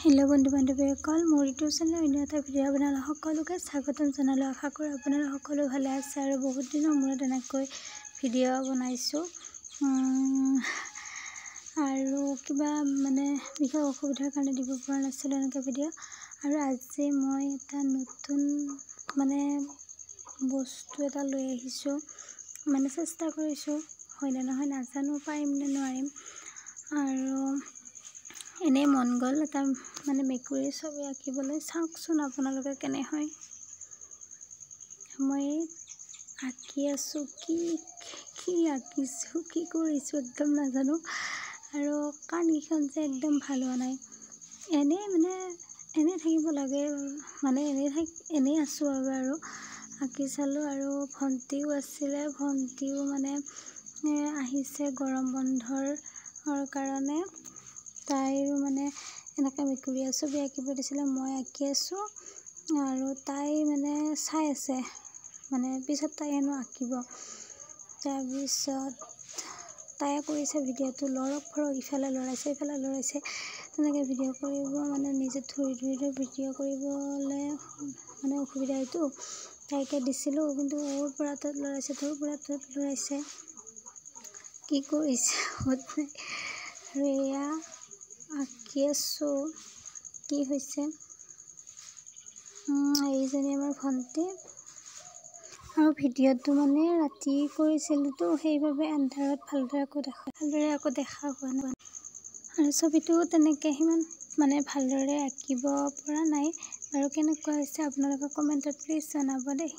Hello बंधु बान्धवीসকল মোৰ YouTube চেনেলৰ অন্য এটা ভিডিঅ' আপোনালোক সকলোকে স্বাগতম জনালোঁ। আশা কৰোঁ আপোনালোক সকলো ভালে আছে আৰু বহুত দিনৰ মূৰত এনেকৈ ভিডিঅ' বনাইছোঁ আৰু কিবা বিশেষ অসুবিধাৰ কাৰণে দিব পৰা নাছিলোঁ এনেকৈ ভিডিঅ'। আৰু আজি মই এটা নতুন বস্তু এটা লৈ আহিছোঁ, চেষ্টা কৰিছোঁ, হয়নে নহয় নাজানো, পাৰিম নে নোৱাৰিম। আৰু এনেই মন গ'ল এটা মেকুৰীৰ ছবি আঁকিবলৈ। চাওকচোন আপোনালোকে কেনে হয়। মই আঁকি আছোঁ, কি আঁকিছোঁ, কি কৰিছোঁ একদম নাজানো। আৰু কাণকেইখন যে একদম ভাল হোৱা নাই। এনেই থাকিব লাগে, এনেই আছোঁ আৰু আঁকি চালোঁ। আৰু ভণ্টিও আছিলে, ভণ্টিও আহিছে গৰম বন্ধৰ কাৰণে। তাইৰো এনেকৈ মেকুৰীৰ ছবি আঁকিব দিছিলে, মই আঁকি আছোঁ আৰু তাই চাই আছে, পিছত তাই হেনো আঁকিব। তাৰপিছত তাই কৰিছে ভিডিঅ'টো, লৰক ফৰক ইফালে লৰাইছে ইফালে লৰাইছে, তেনেকৈ ভিডিঅ' কৰিব নিজে ধৰি ভিডিঅ' কৰিবলৈ অসুবিধা হয়তো। তাইকে দিছিলোঁ, কিন্তু ওৰ পৰা ত'ত লৰাইছে, তোৰ পৰা ত'ত লৰাইছে, কি কৰিছে আৰু এয়া আঁকি আছোঁ। কি হৈছে, এইজনী আমাৰ ভণ্টি। আৰু ভিডিঅ'টো ৰাতি কৰিছিলোঁতো, সেইবাবে আন্ধাৰত ভালদৰে আকৌ দেখা হোৱা নাই। আৰু ছবিটো তেনেকৈ সিমান ভালদৰে আঁকিব পৰা নাই বাৰু। কেনেকুৱা হৈছে আপোনালোকে কমেণ্টত প্লিজ জনাব দেই।